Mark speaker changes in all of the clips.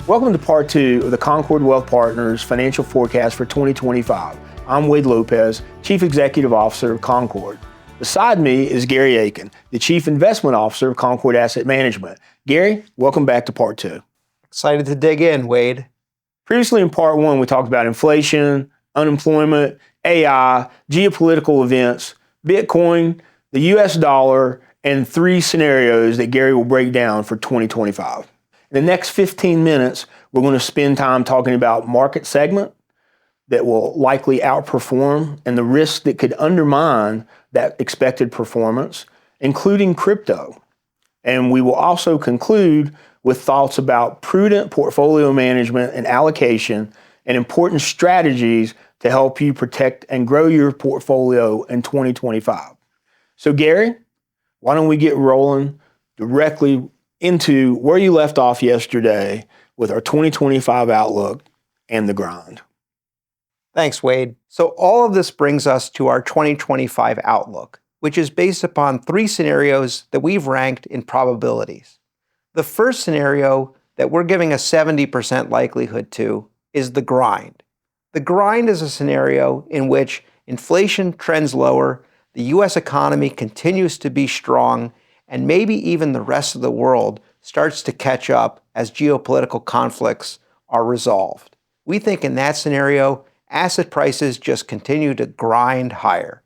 Speaker 1: Welcome to part two of the Concord Wealth Partners Financial Forecast for 2025. I'm Wade Lopez, Chief Executive Officer of Concord. Beside me is Gary Aiken, the Chief Investment Officer of Concord Asset Management. Gary, welcome back to part two.
Speaker 2: Excited to dig in, Wade.
Speaker 1: Previously in part one, we talked about inflation, unemployment, AI, geopolitical events, Bitcoin, the US dollar, and three scenarios that Gary will break down for 2025. In the next 15 minutes, we're going to spend time talking about market segment that will likely outperform and the risks that could undermine that expected performance, including crypto. And we will also conclude with thoughts about prudent portfolio management and allocation and important strategies to help you protect and grow your portfolio in 2025. So Gary, why don't we get rolling directly into where you left off yesterday with our 2025 outlook and the grind.
Speaker 2: Thanks, Wade. So all of this brings us to our 2025 outlook, which is based upon three scenarios that we've ranked in probabilities. The first scenario that we're giving a 70% likelihood to is the grind. The grind is a scenario in which inflation trends lower, the US economy continues to be strong, and maybe even the rest of the world starts to catch up as geopolitical conflicts are resolved. We think in that scenario, asset prices just continue to grind higher.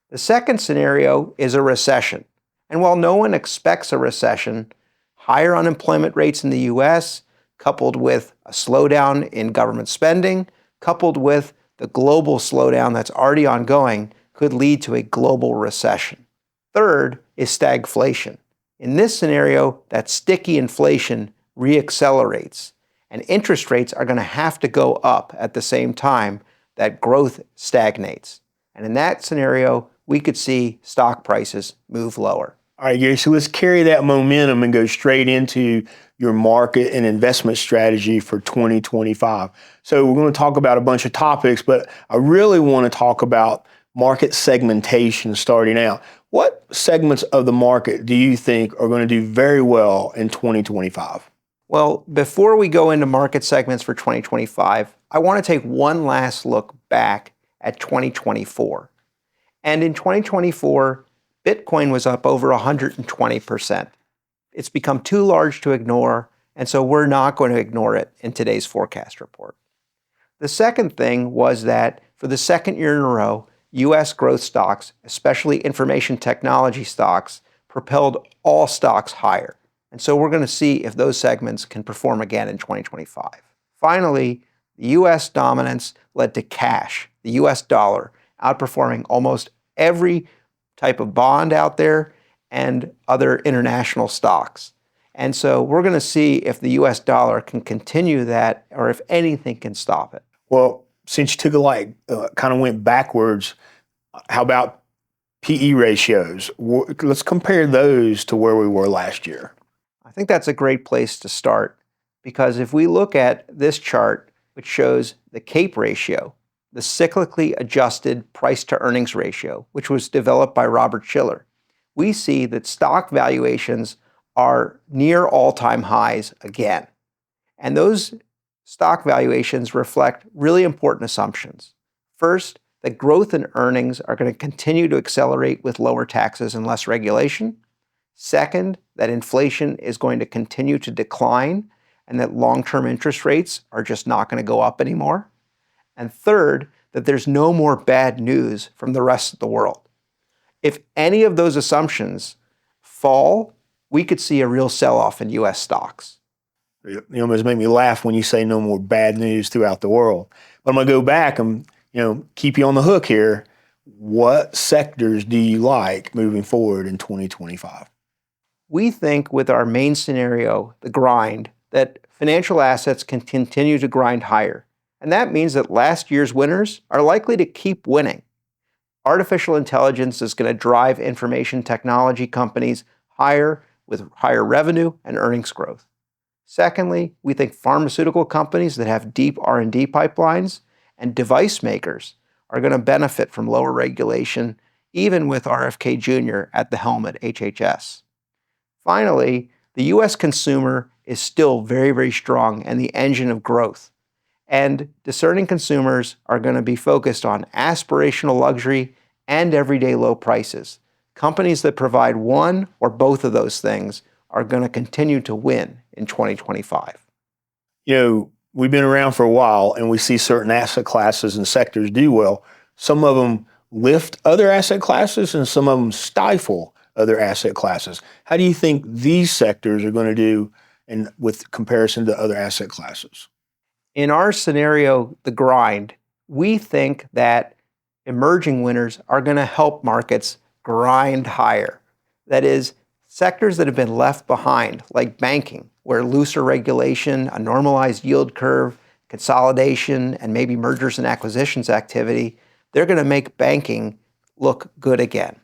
Speaker 2: The second scenario is a recession. And while no one expects a recession, higher unemployment rates in the US, coupled with a slowdown in government spending, coupled with the global slowdown that's already ongoing, could lead to a global recession. Third is stagflation. In this scenario, that sticky inflation reaccelerates, and interest rates are going to have to go up at the same time that growth stagnates. And in that scenario, we could see stock prices move lower.
Speaker 1: All right, Gary, so let's carry that momentum and go straight into your market and investment strategy for 2025. So we're going to talk about a bunch of topics, but I really want to talk about market segmentation starting out. What segments of the market do you think are going to do very well in 2025?
Speaker 2: Well, before we go into market segments for 2025, I want to take one last look back at 2024. And in 2024, Bitcoin was up over 120%. It's become too large to ignore, and so we're not going to ignore it in today's forecast report. The second thing was that for the second year in a row, U.S. growth stocks, especially information technology stocks, propelled all stocks higher. And so we're going to see if those segments can perform again in 2025. Finally, the U.S. dominance led to cash, the U.S. dollar, outperforming almost every type of bond out there and other international stocks. And so we're going to see if the U.S. dollar can continue that or if anything can stop it.
Speaker 1: Well, since you took kind of went backwards, how about PE ratios? Let's compare those to where we were last year.
Speaker 2: I think that's a great place to start because if we look at this chart, which shows the CAPE ratio, the cyclically adjusted price to earnings ratio, which was developed by Robert Shiller, we see that stock valuations are near all-time highs again. And those stock valuations reflect really important assumptions. First, that growth in earnings are going to continue to accelerate with lower taxes and less regulation. Second, that inflation is going to continue to decline and that long-term interest rates are just not going to go up anymore. And third, that there's no more bad news from the rest of the world. If any of those assumptions fall, we could see a real sell-off in U.S. stocks.
Speaker 1: You almost make me laugh when you say no more bad news throughout the world. But I'm going to go back and keep you on the hook here. What sectors do you like moving forward in 2025?
Speaker 2: We think with our main scenario, the grind, that financial assets can continue to grind higher. And that means that last year's winners are likely to keep winning. Artificial intelligence is going to drive information technology companies higher with higher revenue and earnings growth. Secondly, we think pharmaceutical companies that have deep R&D pipelines and device makers are going to benefit from lower regulation, even with RFK Jr. at the helm at HHS. Finally, the U.S. consumer is still very, very strong and the engine of growth. And discerning consumers are going to be focused on aspirational luxury and everyday low prices. Companies that provide one or both of those things are going to continue to win in 2025.
Speaker 1: We've been around for a while and we see certain asset classes and sectors do well. Some of them lift other asset classes and some of them stifle other asset classes. How do you think these sectors are going to do with comparison to other asset classes?
Speaker 2: In our scenario, the grind, we think that emerging winners are going to help markets grind higher. That is, sectors that have been left behind, like banking, where looser regulation, a normalized yield curve, consolidation, and maybe mergers and acquisitions activity, they're going to make banking look good again.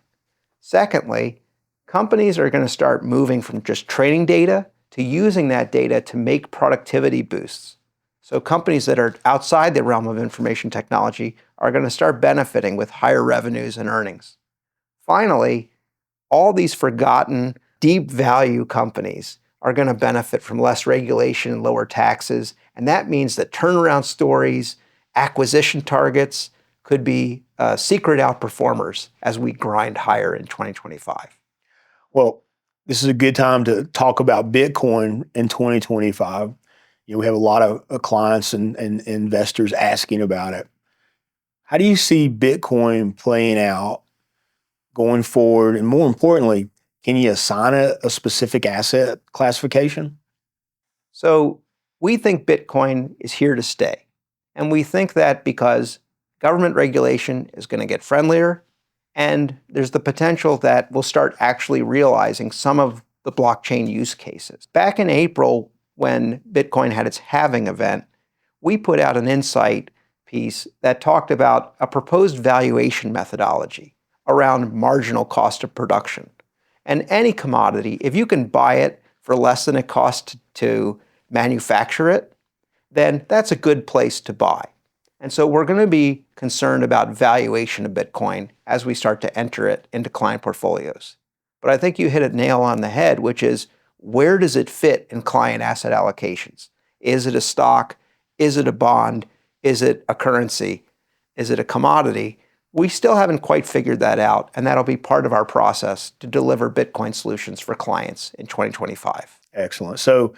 Speaker 2: Secondly, companies are going to start moving from just trading data to using that data to make productivity boosts. So companies that are outside the realm of information technology are going to start benefiting with higher revenues and earnings. Finally, all these forgotten deep value companies are going to benefit from less regulation and lower taxes. And that means that turnaround stories, acquisition targets could be secret outperformers as we grind higher in 2025.
Speaker 1: Well, this is a good time to talk about Bitcoin in 2025. We have a lot of clients and investors asking about it. How do you see Bitcoin playing out going forward? And more importantly, can you assign a specific asset classification?
Speaker 2: So we think Bitcoin is here to stay. And we think that because government regulation is going to get friendlier, and there's the potential that we'll start actually realizing some of the blockchain use cases. Back in April, when Bitcoin had its halving event, we put out an insight piece that talked about a proposed valuation methodology around marginal cost of production. And any commodity, if you can buy it for less than it costs to manufacture it, then that's a good place to buy. And so we're going to be concerned about valuation of Bitcoin as we start to enter it into client portfolios. But I think you hit a nail on the head, which is, where does it fit in client asset allocations? Is it a stock? Is it a bond? Is it a currency? Is it a commodity? We still haven't quite figured that out, and that'll be part of our process to deliver Bitcoin solutions for clients in 2025.
Speaker 1: Excellent. So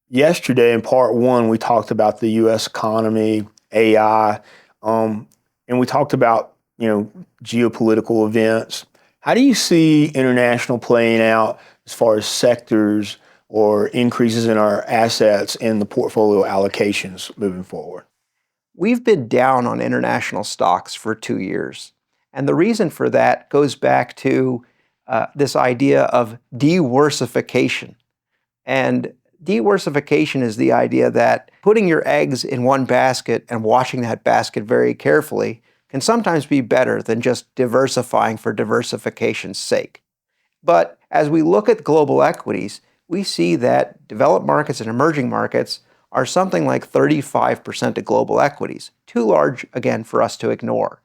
Speaker 1: yesterday in part one, we talked about the U.S. economy, AI, and we talked about, geopolitical events. How do you see international playing out as far as sectors or increases in our assets in the portfolio allocations moving forward?
Speaker 2: We've been down on international stocks for 2 years. And the reason for that goes back to this idea of diversification. And diversification is the idea that putting your eggs in one basket and watching that basket very carefully can sometimes be better than just diversifying for diversification's sake. But as we look at global equities, we see that developed markets and emerging markets are something like 35% of global equities, too large, again, for us to ignore.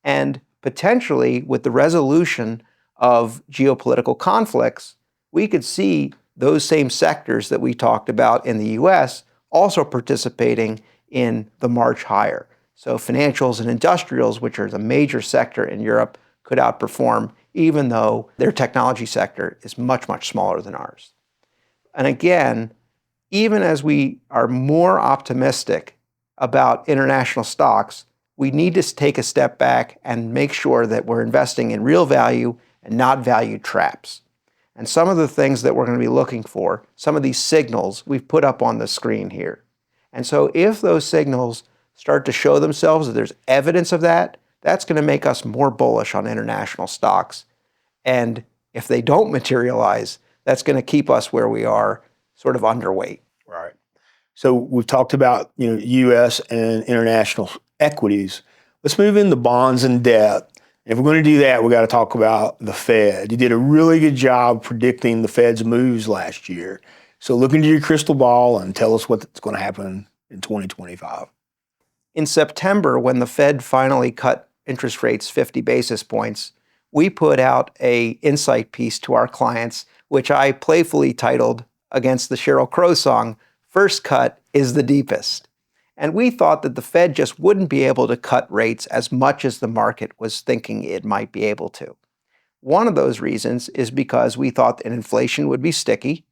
Speaker 2: And potentially, with the resolution of geopolitical conflicts, we could see those same sectors that we talked about in the US also participating in the march higher. So financials and industrials, which are the major sector in Europe, could outperform, even though their technology sector is much, much smaller than ours. And again, even as we are more optimistic about international stocks, we need to take a step back and make sure that we're investing in real value and not value traps. And some of the things that we're going to be looking for, some of these signals we've put up on the screen here. And so if those signals start to show themselves, that there's evidence of that, that's going to make us more bullish on international stocks. And if they don't materialize, that's going to keep us where we are, sort of underweight.
Speaker 1: Right. So we've talked about, U.S. and international equities. Let's move into bonds and debt. If we're going to do that, we got to talk about the Fed. You did a really good job predicting the Fed's moves last year. So look into your crystal ball and tell us what's going to happen in 2025.
Speaker 2: In September, when the Fed finally cut interest rates 50 basis points, we put out an insight piece to our clients, which I playfully titled against the Sheryl Crow song, first cut is the deepest. And we thought that the Fed just wouldn't be able to cut rates as much as the market was thinking it might be able to. One of those reasons is because we thought that inflation would be sticky.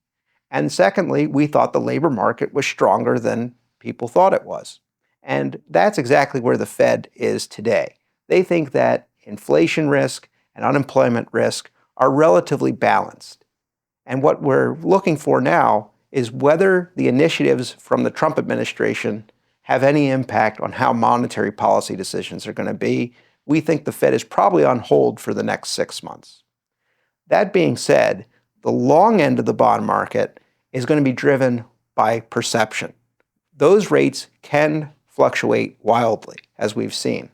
Speaker 2: And secondly, we thought the labor market was stronger than people thought it was. And that's exactly where the Fed is today. They think that inflation risk and unemployment risk are relatively balanced. And what we're looking for now is whether the initiatives from the Trump administration have any impact on how monetary policy decisions are going to be. We think the Fed is probably on hold for the next 6 months. That being said, the long end of the bond market is going to be driven by perception. Those rates can fluctuate wildly, as we've seen,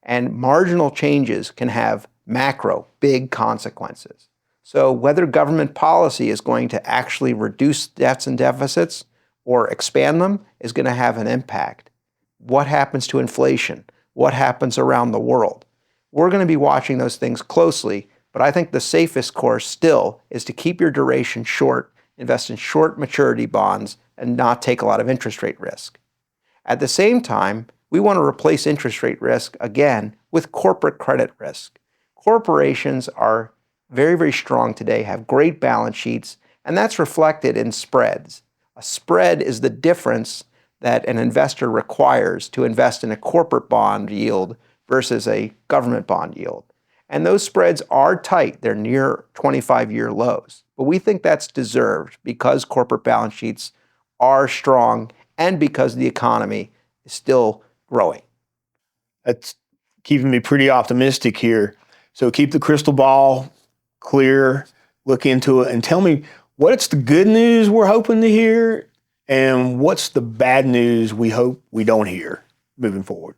Speaker 2: and marginal changes can have macro, big consequences. So whether government policy is going to actually reduce debts and deficits or expand them is going to have an impact. What happens to inflation? What happens around the world? We're going to be watching those things closely, but I think the safest course still is to keep your duration short, invest in short maturity bonds, and not take a lot of interest rate risk. At the same time, we want to replace interest rate risk again with corporate credit risk. Corporations are very, very strong today, have great balance sheets, and that's reflected in spreads. A spread is the difference that an investor requires to invest in a corporate bond yield versus a government bond yield. And those spreads are tight. They're near 25-year lows. But we think that's deserved because corporate balance sheets are strong and because the economy is still growing.
Speaker 1: That's keeping me pretty optimistic here. So keep the crystal ball clear, look into it, and tell me what's the good news we're hoping to hear and what's the bad news we hope we don't hear moving forward.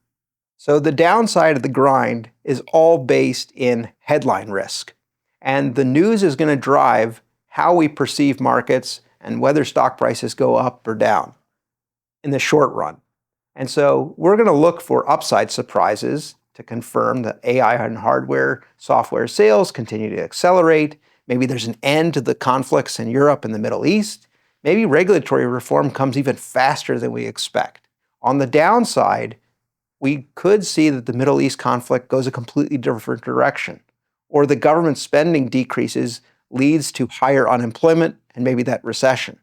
Speaker 2: So the downside of the grind is all based in headline risk. And the news is going to drive how we perceive markets and whether stock prices go up or down in the short run. And so we're going to look for upside surprises to confirm that AI and hardware, software sales continue to accelerate. Maybe there's an end to the conflicts in Europe and the Middle East. Maybe regulatory reform comes even faster than we expect. On the downside, we could see that the Middle East conflict goes a completely different direction, or the government spending decreases leads to higher unemployment and maybe that recession.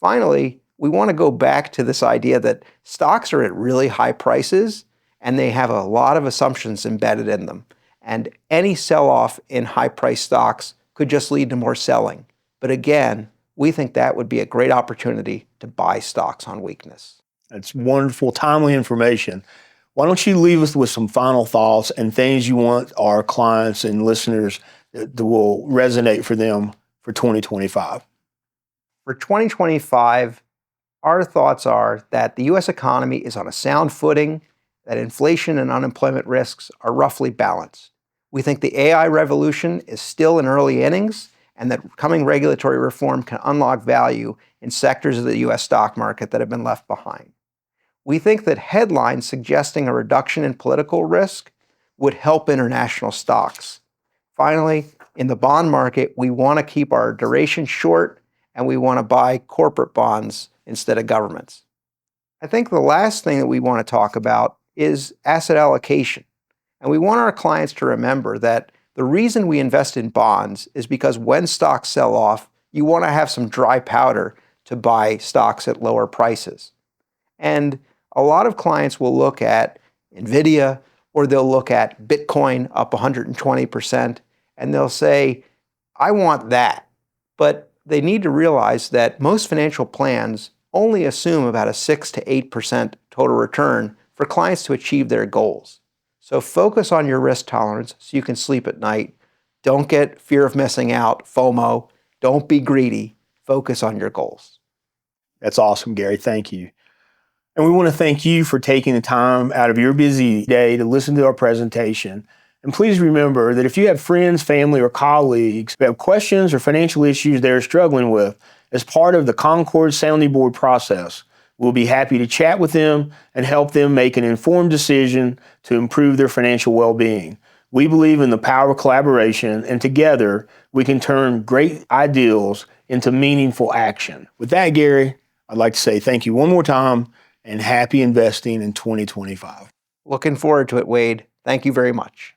Speaker 2: Finally, we want to go back to this idea that stocks are at really high prices and they have a lot of assumptions embedded in them. And any sell-off in high-priced stocks could just lead to more selling. But again, we think that would be a great opportunity to buy stocks on weakness.
Speaker 1: That's wonderful, timely information. Why don't you leave us with some final thoughts and things you want our clients and listeners that will resonate for them for 2025?
Speaker 2: For 2025, our thoughts are that the U.S. economy is on a sound footing, that inflation and unemployment risks are roughly balanced. We think the AI revolution is still in early innings and that coming regulatory reform can unlock value in sectors of the U.S. stock market that have been left behind. We think that headlines suggesting a reduction in political risk would help international stocks. Finally, in the bond market, we want to keep our duration short and we want to buy corporate bonds instead of governments. I think the last thing that we want to talk about is asset allocation. And we want our clients to remember that the reason we invest in bonds is because when stocks sell off, you want to have some dry powder to buy stocks at lower prices. And a lot of clients will look at NVIDIA or they'll look at Bitcoin up 120% and they'll say, I want that. But they need to realize that most financial plans only assume about a 6 to 8% total return for clients to achieve their goals. So focus on your risk tolerance so you can sleep at night. Don't get fear of missing out, FOMO. Don't be greedy. Focus on your goals.
Speaker 1: That's awesome, Gary. Thank you. And we want to thank you for taking the time out of your busy day to listen to our presentation. And please remember that if you have friends, family, or colleagues who have questions or financial issues they're struggling with, as part of the Concord Sounding Board process, we'll be happy to chat with them and help them make an informed decision to improve their financial well-being. We believe in the power of collaboration, and together we can turn great ideals into meaningful action. With that, Gary, I'd like to say thank you one more time and happy investing in 2025.
Speaker 2: Looking forward to it, Wade. Thank you very much.